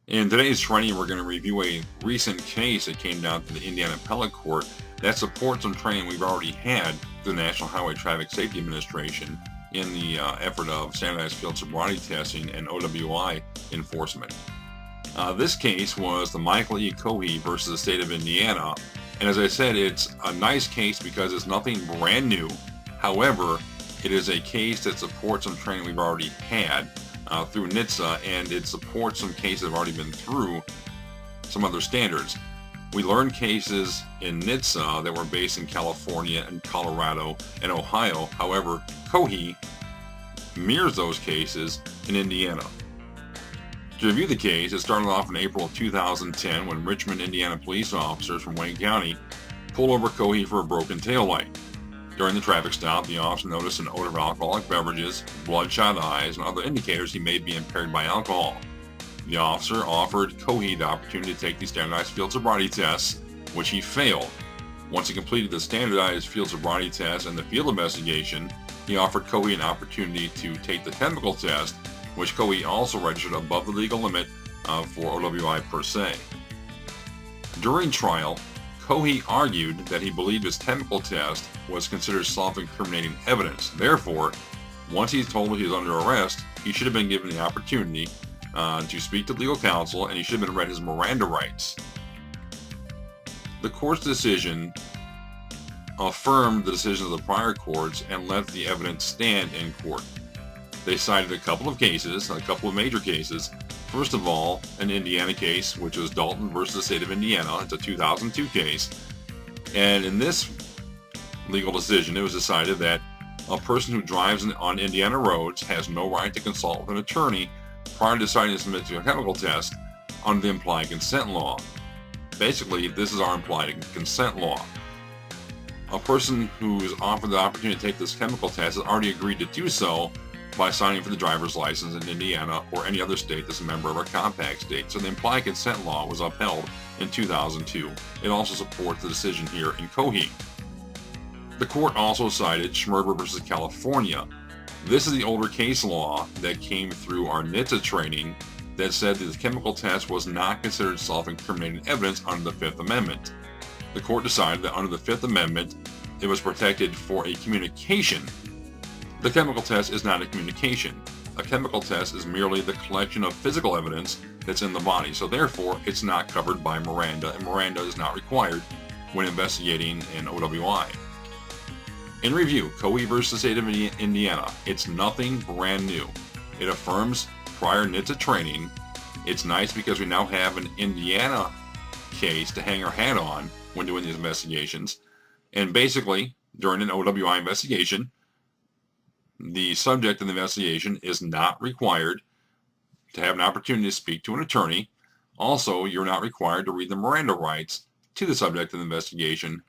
In today's training, we're going to review a recent case that came down to the Indiana Appellate Court that supports some training we've already had through the National Highway Traffic Safety Administration in the effort of standardized field sobriety testing and OWI enforcement. This case was the Michael E. Cohee versus the state of Indiana. And as I said, it's a nice case because it's nothing brand new. However, it is a case that supports some training we've already had through NHTSA, and it supports some cases that have already been through some other standards. We learned cases in NHTSA that were based in California and Colorado and Ohio. However, Cohee mirrors those cases in Indiana. To review the case, it started off in April of 2010 when Richmond, Indiana police officers from Wayne County pulled over Cohee for a broken taillight. During the traffic stop, the officer noticed an odor of alcoholic beverages, bloodshot eyes, and other indicators he may be impaired by alcohol. The officer offered Cohee the opportunity to take the standardized field sobriety tests, which he failed. Once he completed the standardized field sobriety test and the field investigation, he offered Cohee an opportunity to take the chemical test, which Cohee also registered above the legal limit for OWI per se. During trial, Cohee argued that he believed his chemical test was considered self-incriminating evidence. Therefore, once he's told he was under arrest, he should have been given the opportunity to speak to legal counsel, and he should have been read his Miranda rights. The court's decision affirmed the decisions of the prior courts and let the evidence stand in court. They cited a couple of cases, a couple of major cases. First of all, an Indiana case, which was Dalton versus the state of Indiana. It's a 2002 case. And in this legal decision, it was decided that a person who drives on Indiana roads has no right to consult with an attorney prior to deciding to submit to a chemical test under the implied consent law. Basically, this is our implied consent law. A person who is offered the opportunity to take this chemical test has already agreed to do so by signing for the driver's license in Indiana or any other state that's a member of our compact state. So the implied consent law was upheld in 2002. It also supports the decision here in Cohee. The court also cited Schmerber versus California. This is the older case law that came through our NHTSA training that said that the chemical test was not considered self-incriminating evidence under the Fifth Amendment. The court decided that under the Fifth Amendment, it was protected for a communication. The chemical test is not a communication. A chemical test is merely the collection of physical evidence that's in the body. So therefore, it's not covered by Miranda, and Miranda is not required when investigating an OWI. In review, Cohee versus the state of Indiana. It's nothing brand new. It affirms prior NHTSA training. It's nice because we now have an Indiana case to hang our hat on when doing these investigations. And basically, during an OWI investigation, the subject of the investigation is not required to have an opportunity to speak to an attorney. Also, you're not required to read the Miranda rights to the subject of the investigation